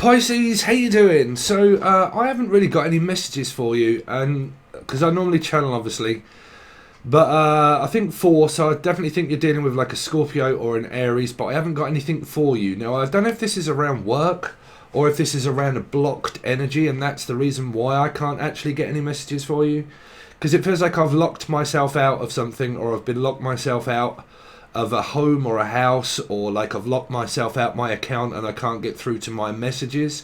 Pisces, how you doing? So I haven't really got any messages for you, and because I normally channel, obviously, but I think four. So I definitely think you're dealing with like a Scorpio or an Aries, but I haven't got anything for you. Now I don't know if this is around work or if this is around a blocked energy, and that's the reason why I can't actually get any messages for you, because it feels like I've locked myself out of something, or I've been locked myself out of a home or a house, or like I've locked myself out my account and I can't get through to my messages,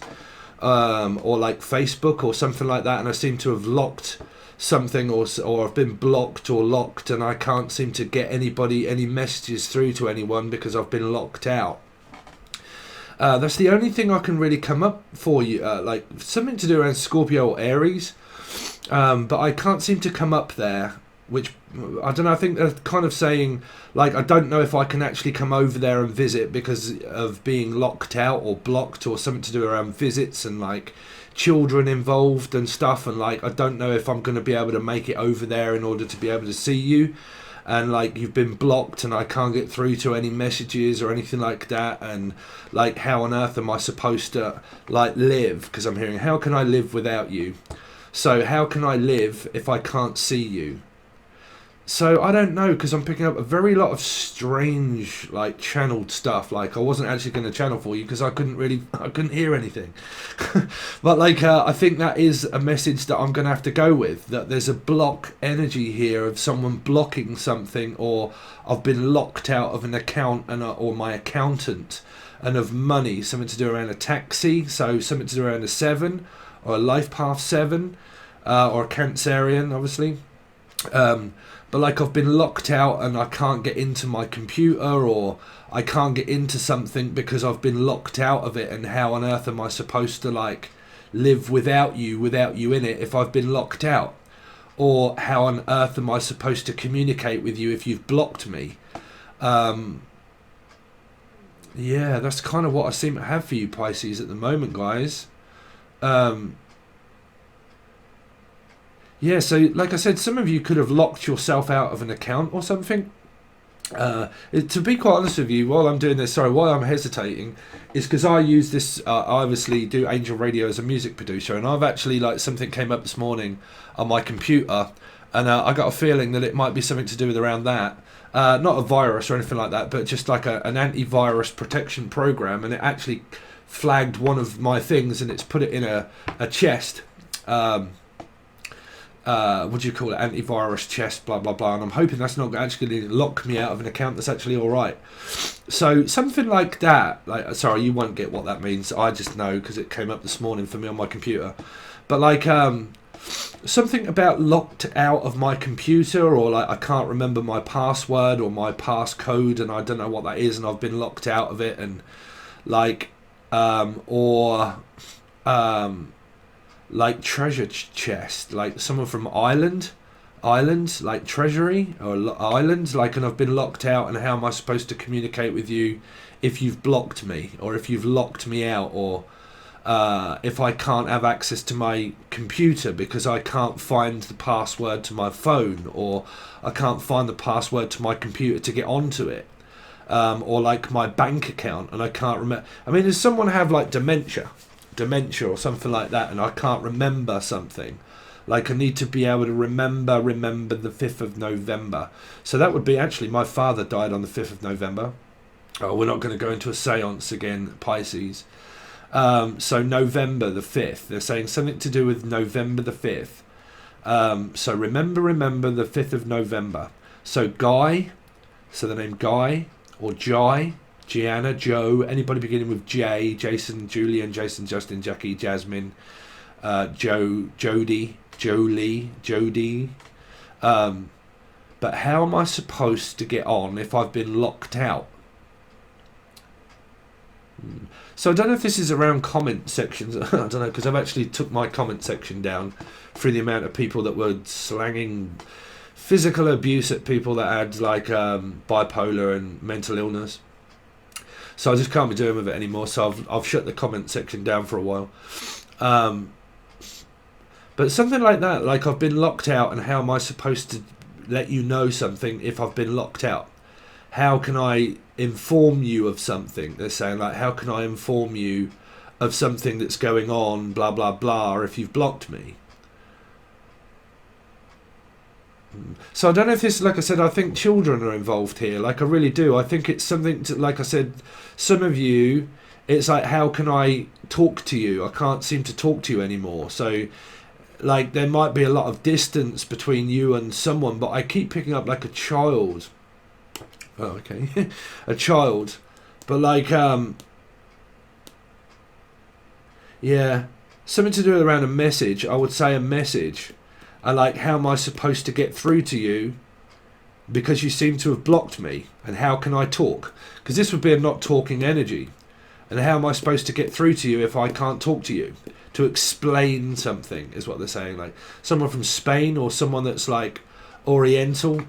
or like Facebook or something like that, and I seem to have locked something, or I've been blocked or locked, and I can't seem to get any messages through to anyone because I've been locked out. That's the only thing I can really come up for you, like something to do around Scorpio or Aries, but I can't seem to come up there, which I don't know, I think they're kind of saying, like, I don't know if I can actually come over there and visit because of being locked out or blocked, or something to do around visits and like children involved and stuff, and like I don't know if I'm going to be able to make it over there in order to be able to see you, and like you've been blocked and I can't get through to any messages or anything like that, and like how on earth am I supposed to like live, because I'm hearing how can I live without you, so how can I live if I can't see you? So I don't know, because I'm picking up a very lot of strange like channeled stuff. Like I wasn't actually going to channel for you because I couldn't hear anything. But like I think that is a message that I'm going to have to go with, that there's a block energy here of someone blocking something, or I've been locked out of an account and or my accountant, and of money, something to do around a taxi, so something to do around a 7 or a life path 7, or a Cancerian obviously. But like I've been locked out and I can't get into my computer, or I can't get into something because I've been locked out of it, and how on earth am I supposed to like live without you in it if I've been locked out? Or how on earth am I supposed to communicate with you if you've blocked me? Yeah, that's kind of what I seem to have for you, Pisces, at the moment, guys. Yeah, so like I said, some of you could have locked yourself out of an account or something. To be quite honest with you, while I'm hesitating, is because I use this, I obviously do Angel Radio as a music producer, and I've actually, like, something came up this morning on my computer, and I got a feeling that it might be something to do with around that. Not a virus or anything like that, but just like an antivirus protection program, and it actually flagged one of my things, and it's put it in a chest. What do you call it, antivirus chest, blah blah blah, and I'm hoping that's not actually going to lock me out of an account that's actually alright. So something like that, like, sorry, you won't get what that means, I just know because it came up this morning for me on my computer, but like something about locked out of my computer, or like I can't remember my password or my passcode and I don't know what that is and I've been locked out of it, and like like treasure chest, like someone from Ireland, like treasury or islands, like, and I've been locked out, and how am I supposed to communicate with you if you've blocked me, or if you've locked me out, or if I can't have access to my computer because I can't find the password to my phone, or I can't find the password to my computer to get onto it, or like my bank account and I can't remember. I mean, does someone have like dementia or something like that, and I can't remember something, like I need to be able to remember the 5th of November. So that would be, actually, my father died on the 5th of November. Oh, we're not going to go into a seance again, Pisces. So November the 5th, they're saying something to do with November the 5th. So remember the 5th of November. So Guy, so the name Guy, or Jai, Gianna, Joe, anybody beginning with J, Jason, Julian, Jason, Justin, Jackie, Jasmine, Joe, Jody, Jolie, Jody. But how am I supposed to get on if I've been locked out? So I don't know if this is around comment sections. I don't know, because I've actually took my comment section down through the amount of people that were slanging physical abuse at people that had like bipolar and mental illness. So I just can't be doing with it anymore, so I've shut the comment section down for a while. But something like that, like I've been locked out, and how am I supposed to let you know something if I've been locked out? How can I inform you of something? They're saying, like, how can I inform you of something that's going on, blah blah blah, if you've blocked me. So I don't know if this, like I said, I think children are involved here. Like I really do. I think it's something to, like I said, some of you, it's like, how can I talk to you? I can't seem to talk to you anymore. So like there might be a lot of distance between you and someone, but I keep picking up like a child. Oh, okay. A child. But like, yeah, something to do around a message. I would say a message. Like, how am I supposed to get through to you because you seem to have blocked me, and how can I talk? Because this would be a not talking energy. And how am I supposed to get through to you if I can't talk to you? To explain something is what they're saying. Like someone from Spain, or someone that's like Oriental,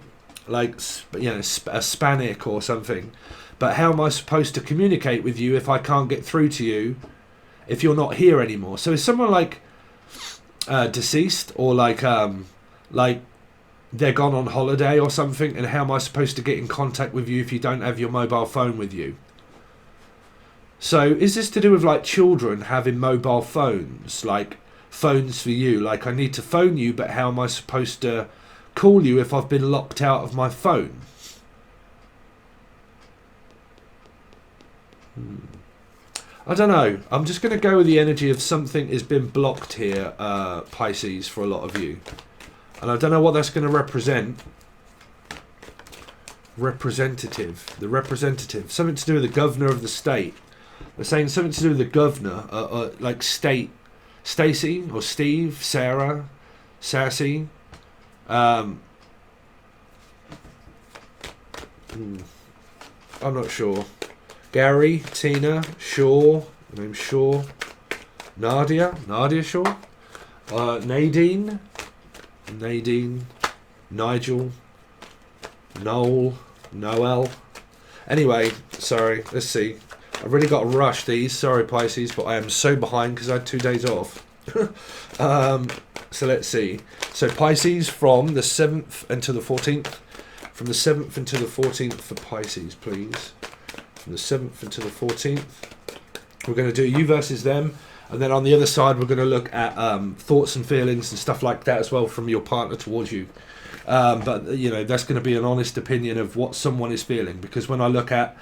like, you know, a Hispanic or something. But how am I supposed to communicate with you if I can't get through to you if you're not here anymore? So is someone like deceased, or like they're gone on holiday or something, and how am I supposed to get in contact with you if you don't have your mobile phone with you? So is this to do with like children having mobile phones, like phones for you? Like, I need to phone you, but how am I supposed to call you if I've been locked out of my phone? I don't know. I'm just going to go with the energy of something has been blocked here, Pisces, for a lot of you. And I don't know what that's going to represent. Representative. The representative. Something to do with the governor of the state. They're saying something to do with the governor, like state. Stacy or Steve, Sarah, Sassy. I'm not sure. Gary, Tina, Shaw, the name's Shaw, Nadia Shaw, Nadine, Nigel, Noel. Anyway, sorry, let's see. I've really got to rush these. Sorry, Pisces, but I am so behind because I had 2 days off. So let's see. So Pisces from the 7th until the 14th. From the 7th until the 14th for Pisces, please. From the 7th until the 14th. We're going to do you versus them. And then on the other side, we're going to look at thoughts and feelings and stuff like that as well from your partner towards you. But, you know, that's going to be an honest opinion of what someone is feeling. Because when I look at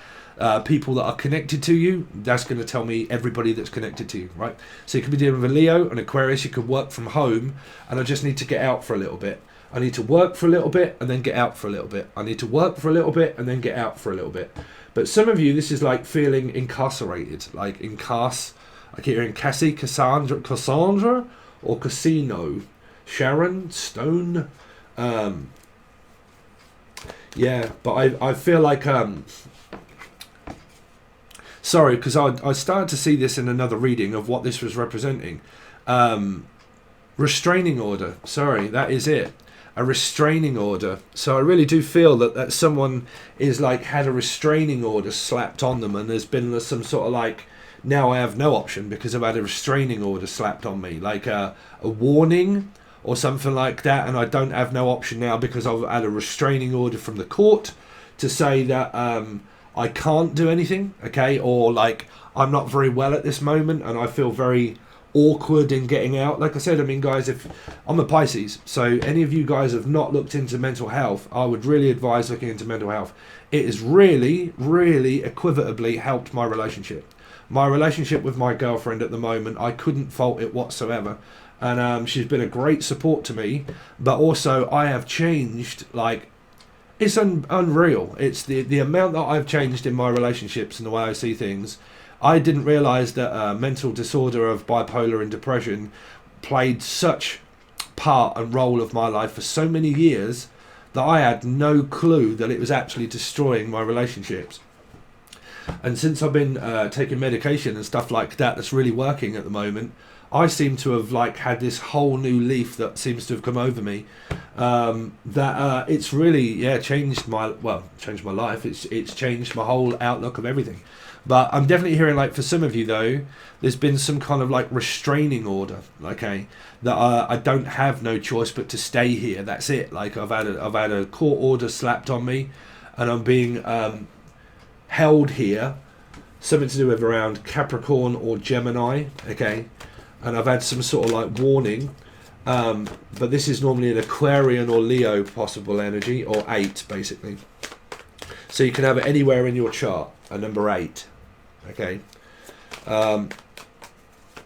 people that are connected to you, that's going to tell me everybody that's connected to you, right? So you could be dealing with a Leo, an Aquarius. You could work from home, and I just need to get out for a little bit. I need to work for a little bit and then get out for a little bit. I need to work for a little bit and then get out for a little bit. But some of you, this is like feeling incarcerated, like I keep hearing Cassie, Cassandra, or Casino, Sharon, Stone. Yeah, but I feel like sorry, because I started to see this in another reading of what this was representing. Restraining order. Sorry, that is it. A restraining order. So I really do feel that someone is like had a restraining order slapped on them, and there's been some sort of like, now I have no option because I've had a restraining order slapped on me, like a warning or something like that, and I don't have no option now because I've had a restraining order from the court to say that I can't do anything, okay, or like I'm not very well at this moment and I feel very awkward in getting out. Like I said, I mean, guys, if I'm a Pisces, so any of you guys have not looked into mental health, I would really advise looking into mental health. It has really, really equivalently helped my relationship. My relationship with my girlfriend at the moment, I couldn't fault it whatsoever. And she's been a great support to me, but also I have changed, like, it's unreal. It's the amount that I've changed in my relationships and the way I see things. I didn't realise that mental disorder of bipolar and depression played such part and role of my life for so many years that I had no clue that it was actually destroying my relationships. And since I've been taking medication and stuff like that that's really working at the moment, I seem to have like had this whole new leaf that seems to have come over me, that it's really changed my life. It's changed my whole outlook of everything. But I'm definitely hearing, like, for some of you though, there's been some kind of like restraining order, okay, that I don't have no choice but to stay here. That's it. Like I've had a court order slapped on me, and I'm being held here something to do with around Capricorn or Gemini, okay? And I've had some sort of like warning, but this is normally an Aquarian or Leo possible energy, or 8 basically. So you can have it anywhere in your chart, a number 8, okay?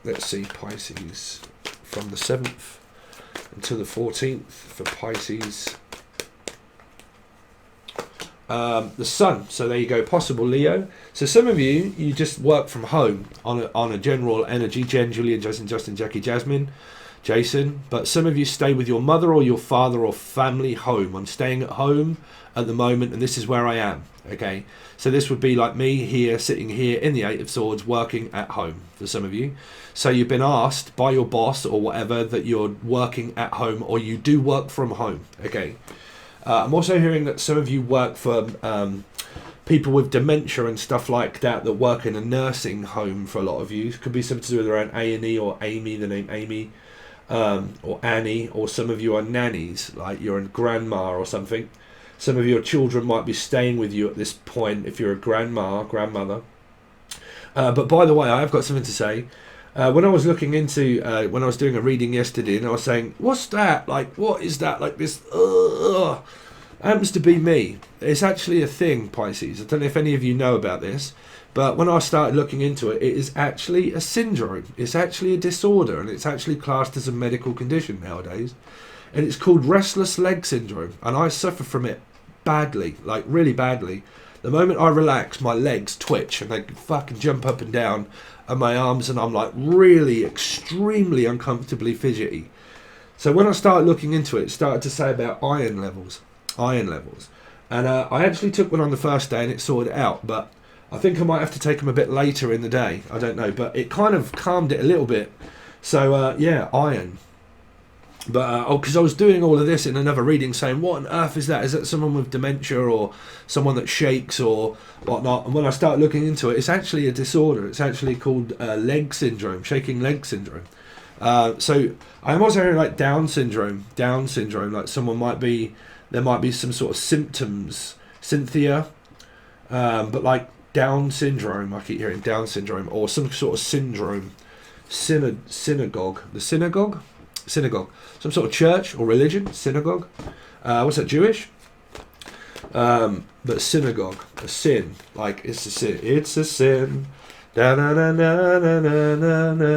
Let's see, Pisces, from the 7th until the 14th for Pisces. The Sun, so there you go, possible Leo. So some of you just work from home on a general energy. Jen, Julian, Justin, Jackie, Jasmine, Jason. But some of you stay with your mother or your father or family home. I'm staying at home at the moment, and this is where I am, okay? So this would be like me here, sitting here in the 8 of Swords, working at home for some of you. So you've been asked by your boss or whatever that you're working at home, or you do work from home, okay? I'm also hearing that some of you work for people with dementia and stuff like that work in a nursing home for a lot of you. Could be something to do with around A&E or Amy, the name Amy, or Annie, or some of you are nannies, like you're a grandma or something. Some of your children might be staying with you at this point if you're a grandmother. But by the way, I have got something to say. When I was looking into, when I was doing a reading yesterday, and I was saying, what's that? Like, what is that? Like this, happens to be me. It's actually a thing, Pisces. I don't know if any of you know about this, but when I started looking into it, it is actually a syndrome. It's actually a disorder, and it's actually classed as a medical condition nowadays. And it's called restless leg syndrome, and I suffer from it badly, like really badly. The moment I relax, my legs twitch, and they fucking jump up and down, and my arms, and I'm like really extremely uncomfortably fidgety. So when I started looking into it, it started to say about iron levels. And I actually took one on the first day and it sorted it out, but I think I might have to take them a bit later in the day. I don't know, but it kind of calmed it a little bit. So yeah, iron. But because I was doing all of this in another reading saying, what on earth is that? Is that someone with dementia or someone that shakes or whatnot? And when I started looking into it, it's actually a disorder. It's actually called leg syndrome, shaking leg syndrome. So I'm also hearing like Down syndrome, like someone might be, there might be some sort of symptoms, Cynthia, but like Down syndrome, I keep hearing Down syndrome, or some sort of syndrome, synagogue, some sort of church or religion, synagogue. What's that, Jewish? But synagogue, a sin, like it's a sin. It's a sin. Da na na na na na na na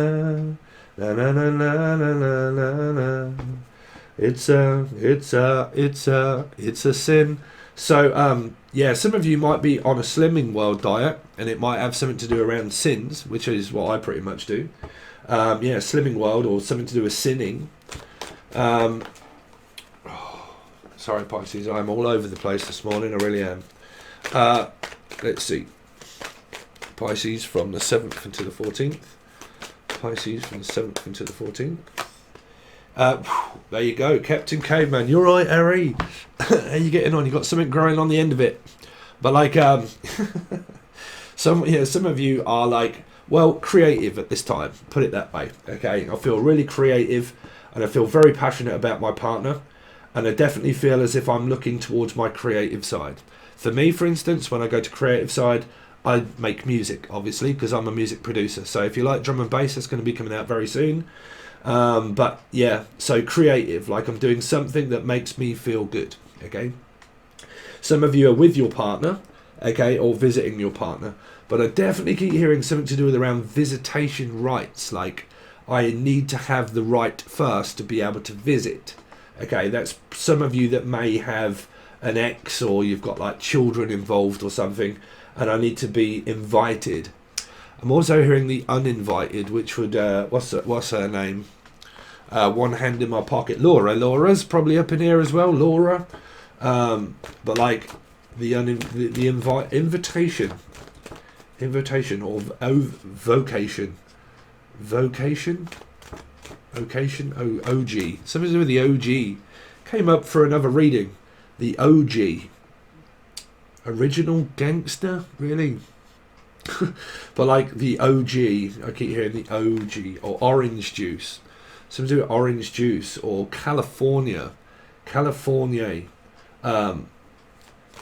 na na na na na na na. It's a sin. So yeah, some of you might be on a Slimming World diet, and it might have something to do around sins, which is what I pretty much do. Yeah, Slimming World, or something to do with sinning. Sorry, Pisces, I'm all over the place this morning, I really am. Let's see. Pisces from the 7th until the 14th. Pisces from the 7th until the 14th. There you go, Captain Caveman. You're right, Harry. How you getting on? You got something growing on the end of it. But like, some of you are like, well, creative at this time. Put it that way. Okay, I feel really creative, and I feel very passionate about my partner, and I definitely feel as if I'm looking towards my creative side. For me, for instance, when I go to creative side, I make music, obviously, because I'm a music producer. So if you like drum and bass, that's going to be coming out very soon. But yeah, so creative, like I'm doing something that makes me feel good. Okay, some of you are with your partner, okay, or visiting your partner, but I definitely keep hearing something to do with around visitation rights, like I need to have the right first to be able to visit. Okay, that's some of you that may have an ex, or you've got like children involved or something, and I need to be invited. I'm also hearing the uninvited, which would what's her name? One hand in my pocket, Laura. Laura's probably up in here as well, Laura. But like the invitation or vocation, OG. Something to do with the OG. Came up for another reading. The OG, original gangster, really. But like the OG, I keep hearing the OG, or orange juice. Something to do with orange juice, or California.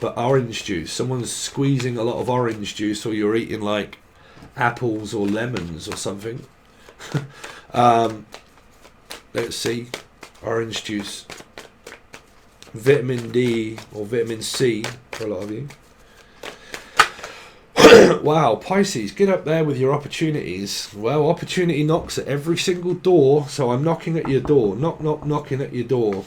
But orange juice. Someone's squeezing a lot of orange juice, or you're eating like apples or lemons or something. Let's see, orange juice, vitamin D or vitamin C for a lot of you. Wow, Pisces, get up there with your opportunities. Well, opportunity knocks at every single door, so I'm knocking at your door. Knock, knock, knocking at your door.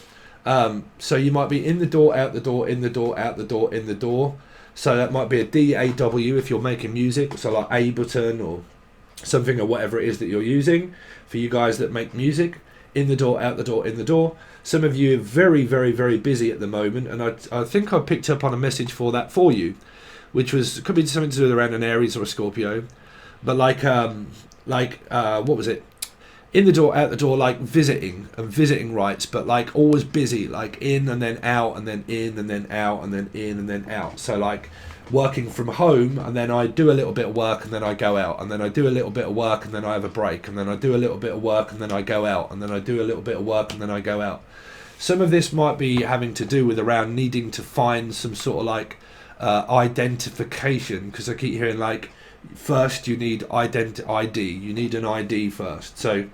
So you might be in the door, out the door, in the door, out the door, in the door. So that might be a DAW if you're making music, so like Ableton or something or whatever it is that you're using. For you guys that make music, in the door, out the door, in the door. Some of you are very, very, very busy at the moment, and I think I picked up on a message for that for you, which could be something to do around an Aries or a Scorpio, but what was it? In the door, out the door, like visiting rights, but like always busy, like in and then out and then in and then out and then in and then out. So like working from home, and then I do a little bit of work and then I go out, and then I do a little bit of work and then I have a break, and then I do a little bit of work and then I go out, and then I do a little bit of work and then I go out. Some of this might be having to do with around needing to find some sort of like identification, because I keep hearing like first you need ID, you need an ID first. So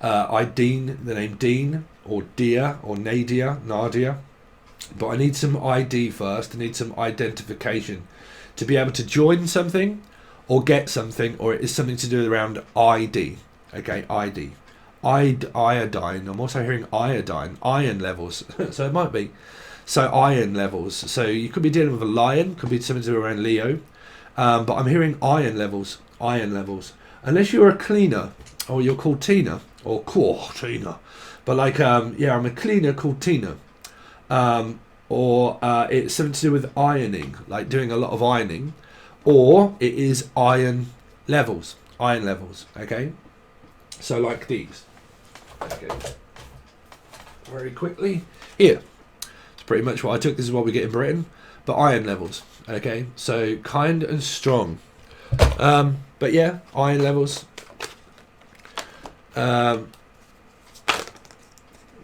the name Dean or Dia or Nadia, but I need some ID first. I need some identification to be able to join something or get something, or it is something to do around ID. Okay, ID. Iodine. I'm also hearing iodine, iron levels. So it might be. So iron levels. So you could be dealing with a lion, could be something to do around Leo. But I'm hearing iron levels. Unless you're a cleaner, or you're called Tina, or Tina. But like, yeah, I'm a cleaner called Tina. Or it's something to do with ironing, like doing a lot of ironing. Or it is iron levels, okay? So like these. Okay. Very quickly. Here. It's pretty much what I took. This is what we get in Britain. But iron levels, okay? So kind and strong. But yeah, iron levels.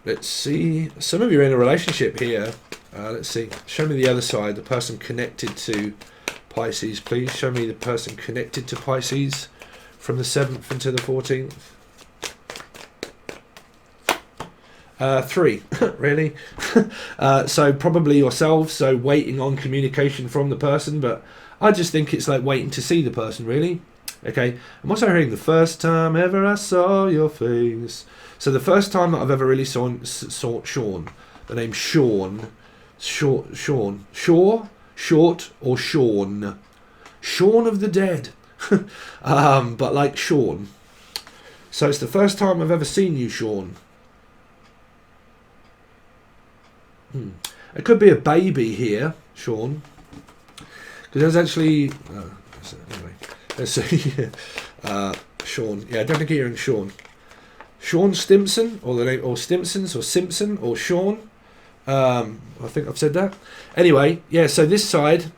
Let's see. Some of you are in a relationship here. Let's see. Show me the other side. The person connected to Pisces, please. Show me the person connected to Pisces from the 7th until the 14th. 3, really? So probably yourself, so waiting on communication from the person, but I just think it's like waiting to see the person, really. Okay, I'm also hearing the first time ever I saw your face. So the first time that I've ever really saw Sean, the name Sean, short or Sean? Shaun of the Dead. But like Sean. So it's the first time I've ever seen you, Sean. It could be a baby here, Sean. Because there's actually... anyway, let's see. Sean. Yeah, I don't think you're in Sean. Sean Stimson, or the name, or Stimsons, or Simpson, or Sean. I think I've said that. Anyway, yeah, so this side,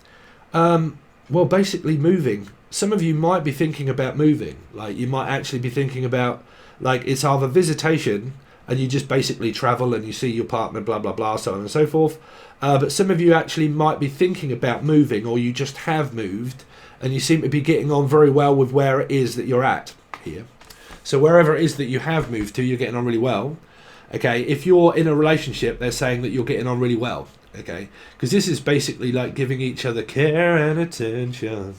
well, basically moving. Some of you might be thinking about moving. Like, you might actually be thinking about, like, it's either visitation, and you just basically travel and you see your partner, blah, blah, blah, so on and so forth. But some of you actually might be thinking about moving, or you just have moved, and you seem to be getting on very well with where it is that you're at here. So wherever it is that you have moved to, you're getting on really well. Okay, if you're in a relationship, they're saying that you're getting on really well. Okay, because this is basically like giving each other care and attention.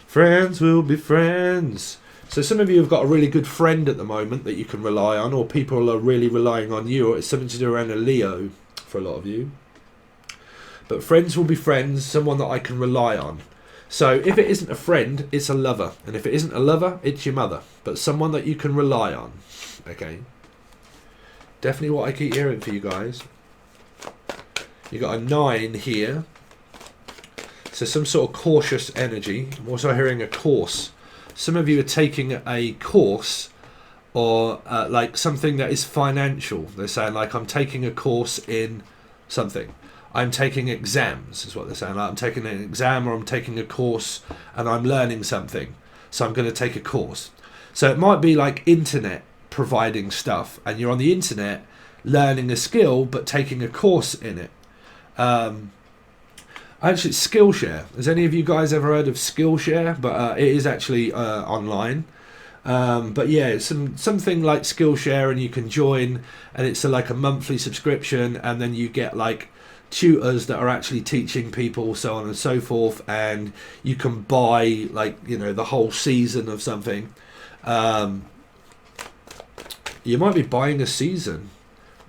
Friends will be friends. So some of you have got a really good friend at the moment that you can rely on, or people are really relying on you, or it's something to do around a Leo for a lot of you. But friends will be friends, someone that I can rely on. So if it isn't a friend, it's a lover. And if it isn't a lover, it's your mother. But someone that you can rely on. Okay. Definitely what I keep hearing for you guys. You got a 9 here. So some sort of cautious energy. I'm also hearing a course. Some of you are taking a course, or like something that is financial. They're saying like, I'm taking a course in something. I'm taking exams is what they're saying. Like, I'm taking an exam, or I'm taking a course and I'm learning something. So I'm going to take a course. So it might be like internet providing stuff, and you're on the internet learning a skill but taking a course in it. Actually, Skillshare. Has any of you guys ever heard of Skillshare? But it is actually online. But yeah, it's something like Skillshare, and you can join, and it's like a monthly subscription, and then you get like tutors that are actually teaching people, so on and so forth, and you can buy like, you know, the whole season of something. You might be buying a season.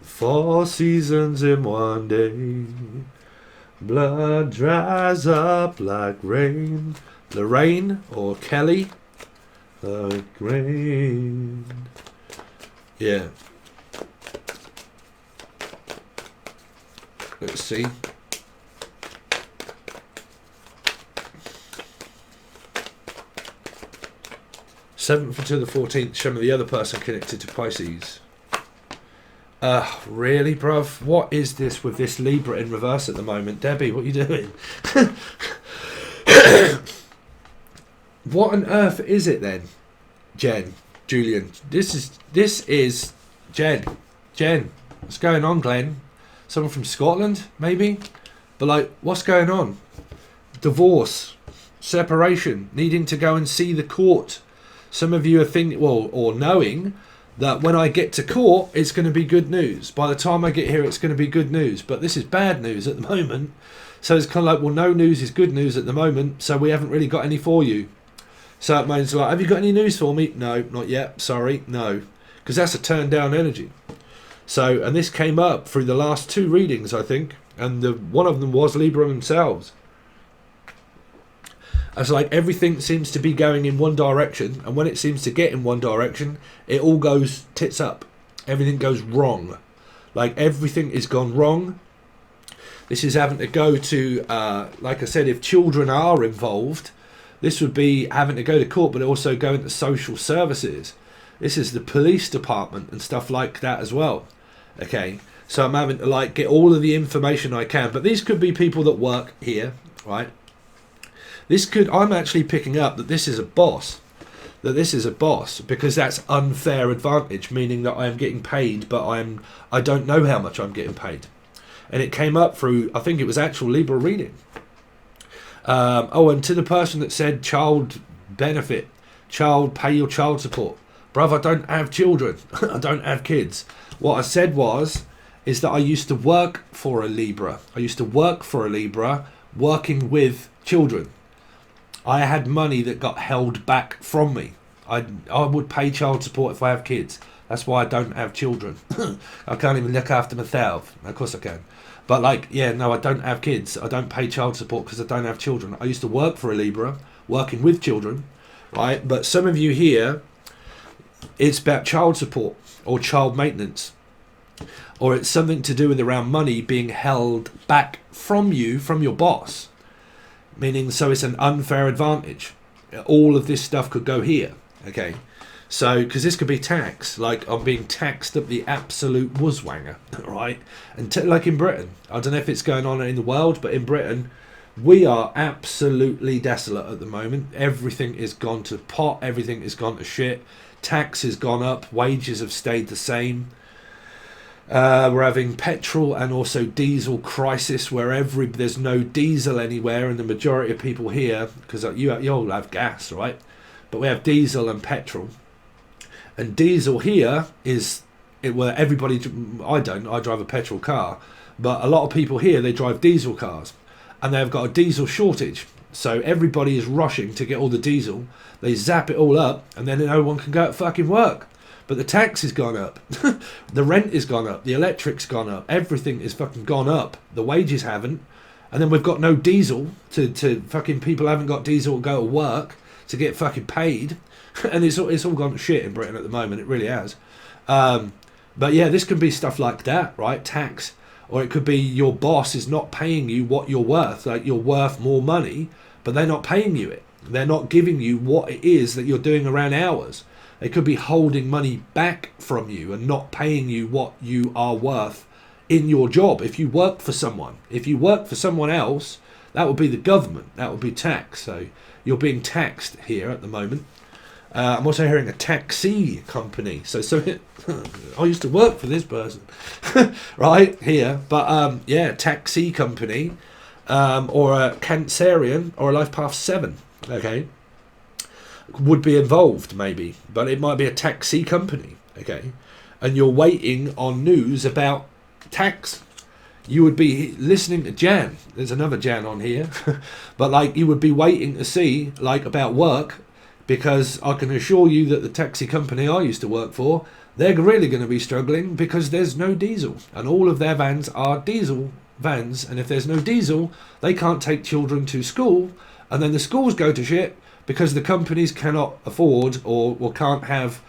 4 seasons in one day. Blood dries up like rain. Lorraine or Kelly? Like rain. Yeah. Let's see. Seventh to the 14th, show me the other person connected to Pisces. Really, bruv? What is this with this Libra in reverse at the moment? Debbie, what are you doing? What on earth is it then? Jen, Julian. This is Jen. Jen, what's going on, Glenn? Someone from Scotland, maybe? But like, what's going on? Divorce, separation, needing to go and see the court. Some of you are thinking, well, or knowing that when I get to court, it's going to be good news. By the time I get here, it's going to be good news. But this is bad news at the moment. So it's kind of like, well, no news is good news at the moment, so we haven't really got any for you. So it means like, have you got any news for me? No, not yet. Sorry, no. Because that's a turned down energy. So, and this came up through the last 2 readings, I think. And one of them was Libra themselves. It's like everything seems to be going in one direction, and when it seems to get in one direction, it all goes tits up. Everything goes wrong. Like everything is gone wrong. This is having to go to, like I said, if children are involved, this would be having to go to court, but also going to social services. This is the police department and stuff like that as well. Okay, so I'm having to like get all of the information I can, but these could be people that work here, right? I'm actually picking up that this is a boss. That this is a boss, because that's unfair advantage, meaning that I am getting paid, but I don't know how much I'm getting paid. And it came up through, I think it was actual Libra reading. And to the person that said child benefit, pay your child support. Bruv, I don't have children. I don't have kids. What I said is that I used to work for a Libra. I used to work for a Libra working with children. I had money that got held back from me. I would pay child support if I have kids. That's why I don't have children. I can't even look after myself. Of course I can. But like, yeah, no, I don't have kids. I don't pay child support because I don't have children. I used to work for a Libra, working with children, right? But some of you here, it's about child support or child maintenance. Or it's something to do with around money being held back from you, from your boss. Meaning, so it's an unfair advantage. All of this stuff could go here, okay? So, because this could be tax, like I'm being taxed up the absolute wuzzwanger, right? And like in Britain, I don't know if it's going on in the world, but in Britain, we are absolutely desolate at the moment. Everything is gone to pot, everything is gone to shit. Tax has gone up, wages have stayed the same. We're having petrol and also diesel crisis where there's no diesel anywhere, and the majority of people here, because you all have gas, right? But we have diesel and petrol. And diesel here is where everybody, I drive a petrol car, but a lot of people here, they drive diesel cars, and they've got a diesel shortage. So everybody is rushing to get all the diesel. They zap it all up, and then no one can go to fucking work. But the tax has gone up, the rent has gone up, the electric's gone up, everything is fucking gone up. The wages haven't, and then we've got no diesel to fucking people haven't got diesel to go to work to get fucking paid, and it's all gone to shit in Britain at the moment. It really has. But yeah, this could be stuff like that, right? Tax, or it could be your boss is not paying you what you're worth, like you're worth more money, but they're not paying you it. They're not giving you what it is that you're doing around hours. They could be holding money back from you and not paying you what you are worth in your job. If you work for someone, else, that would be the government. That would be tax. So you're being taxed here at the moment. I'm also hearing a taxi company. So I used to work for this person, right here. But yeah, taxi company. or a Cancerian or a life path 7, okay, would be involved maybe, but it might be a taxi company, okay, and you're waiting on news about tax. You would be listening to Jan. There's another Jan on here. But like, you would be waiting to see like about work, because I can assure you that the taxi company I used to work for, they're really going to be struggling because there's no diesel, and all of their vans are diesel vans, and if there's no diesel, they can't take children to school, and then the schools go to shit because the companies cannot afford or can't have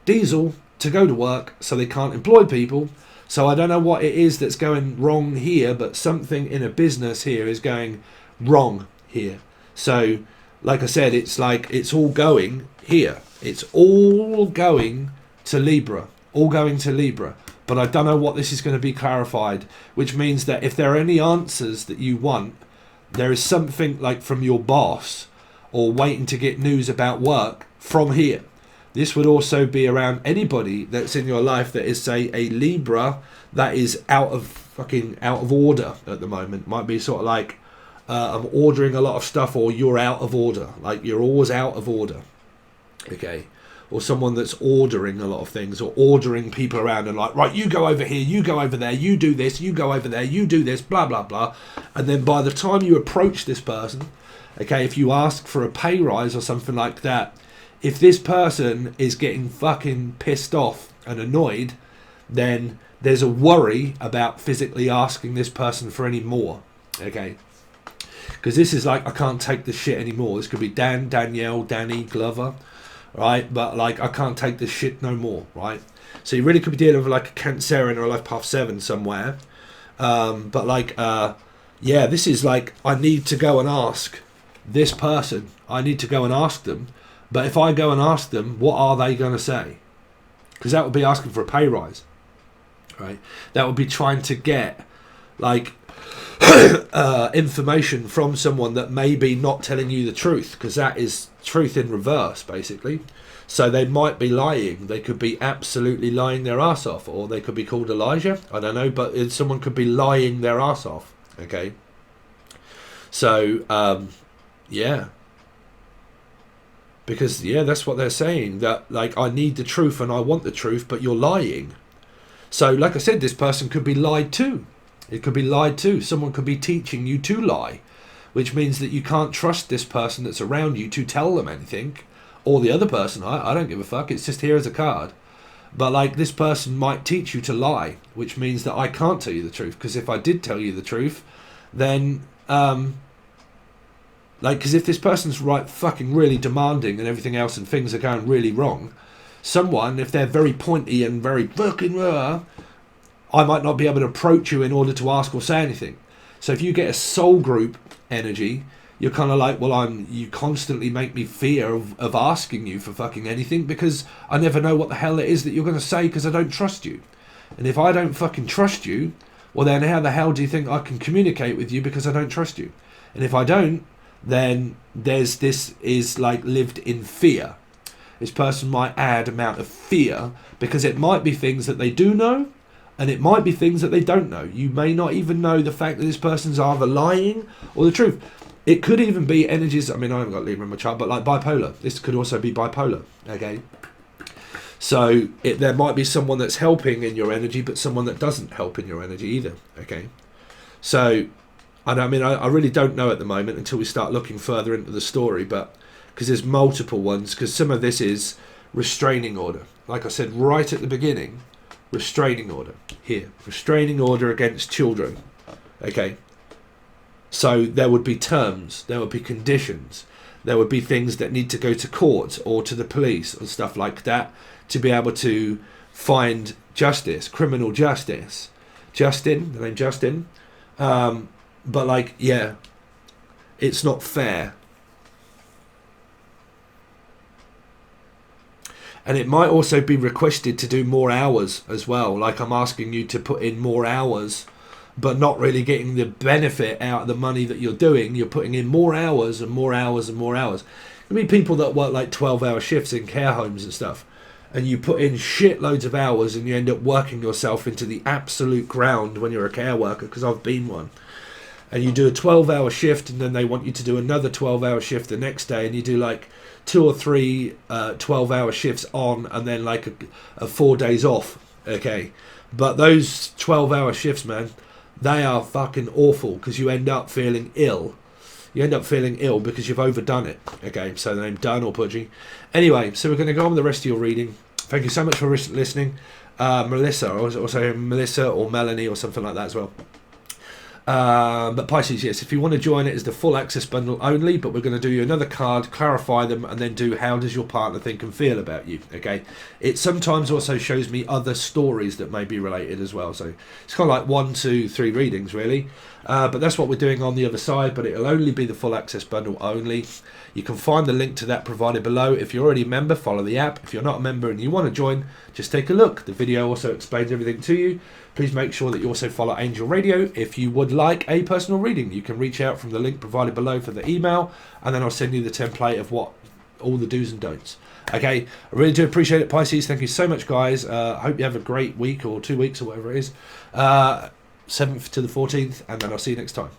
diesel to go to work, so they can't employ people. So I don't know what it is that's going wrong here, but something in a business here is going wrong here. So, like I said, it's like it's all going here. It's all going to Libra. All going to Libra. But I don't know what this is going to be clarified, which means that if there are any answers that you want, there is something like from your boss or waiting to get news about work from here. This would also be around anybody that's in your life that is, say, a Libra that is out of order at the moment. Might be sort of like I'm ordering a lot of stuff, or you're out of order. Like you're always out of order. Okay. Or someone that's ordering a lot of things, or ordering people around and like, right, you go over here, you go over there, you do this, you go over there, you do this, blah, blah, blah. And then by the time you approach this person, okay, if you ask for a pay rise or something like that, if this person is getting fucking pissed off and annoyed, then there's a worry about physically asking this person for any more, okay? Because this is like, I can't take this shit anymore. This could be Dan, Danielle, Danny, Glover, right? But like, I can't take this shit no more, right? So you really could be dealing with like a Cancerian or a life path 7 somewhere. But like, yeah, this is like, I need to go and ask this person. I need to go and ask them. But if I go and ask them, what are they going to say? Because that would be asking for a pay rise, right? That would be trying to get like information from someone that may be not telling you the truth, because that is truth in reverse, basically. So they might be lying. They could be absolutely lying their ass off, or they could be called Elijah. I don't know, but someone could be lying their ass off, okay? So, yeah. Because, yeah, that's what they're saying. That, like, I need the truth and I want the truth, but you're lying. So, like I said, this person could be lied to. It could be lied to. Someone could be teaching you to lie, which means that you can't trust this person that's around you to tell them anything. Or the other person, I don't give a fuck. It's just here as a card. But, like, this person might teach you to lie, which means that I can't tell you the truth. Because if I did tell you the truth, then... like, because if this person's right fucking really demanding and everything else and things are going really wrong, someone, if they're very pointy and very fucking I might not be able to approach you in order to ask or say anything. So if you get a soul group energy, you're kind of like, well, you constantly make me fear of asking you for fucking anything, because I never know what the hell it is that you're going to say, because I don't trust you. And if I don't fucking trust you, well then how the hell do you think I can communicate with you, because I don't trust you? And if I don't, then this is like lived in fear. This person might add amount of fear, because it might be things that they do know, and it might be things that they don't know. You may not even know the fact that this person's either lying or the truth. It could even be energies, I mean, I haven't got Libra in my chart, but like bipolar. This could also be bipolar, okay? So there might be someone that's helping in your energy, but someone that doesn't help in your energy either, okay? So... I mean, I really don't know at the moment until we start looking further into the story, but because there's multiple ones, because some of this is restraining order. Like I said right at the beginning, restraining order here. Restraining order against children. Okay. So there would be terms, there would be conditions, there would be things that need to go to court or to the police and stuff like that to be able to find justice, criminal justice. Justin, the name Justin. But like, yeah, it's not fair. And it might also be requested to do more hours as well. Like I'm asking you to put in more hours, but not really getting the benefit out of the money that you're doing. You're putting in more hours and more hours and more hours. I mean, people that work like 12-hour shifts in care homes and stuff, and you put in shitloads of hours and you end up working yourself into the absolute ground when you're a care worker, because I've been one. and you do a 12-hour shift, and then they want you to do another 12-hour shift the next day, and you do like 2 or 3 12-hour shifts on, and then like a 4 days off. Okay, but those 12-hour shifts, man, they are fucking awful, because you end up feeling ill. You end up feeling ill because you've overdone it. Okay, so the name done or pudgy. Anyway, so we're going to go on with the rest of your reading. Thank you so much for listening. Melissa, or also Melissa or Melanie or something like that as well. But Pisces, yes, if you want to join it, is the full access bundle only, but we're going to do you another card, clarify them, and then do how does your partner think and feel about you. Okay, it sometimes also shows me other stories that may be related as well, so it's kind of like 1, 2, 3 readings really. But that's what we're doing on the other side, but it'll only be the full access bundle only. You can find the link to that provided below. If you're already a member, follow the app. If you're not a member and you want to join, just take a look. The video also explains everything to you. Please make sure that you also follow Angel Radio. If you would like a personal reading, you can reach out from the link provided below for the email, and then I'll send you the template of what all the do's and don'ts. Okay, I really do appreciate it, Pisces. Thank you so much, guys. I hope you have a great week or 2 weeks or whatever it is. 7th to the 14th, and then I'll see you next time.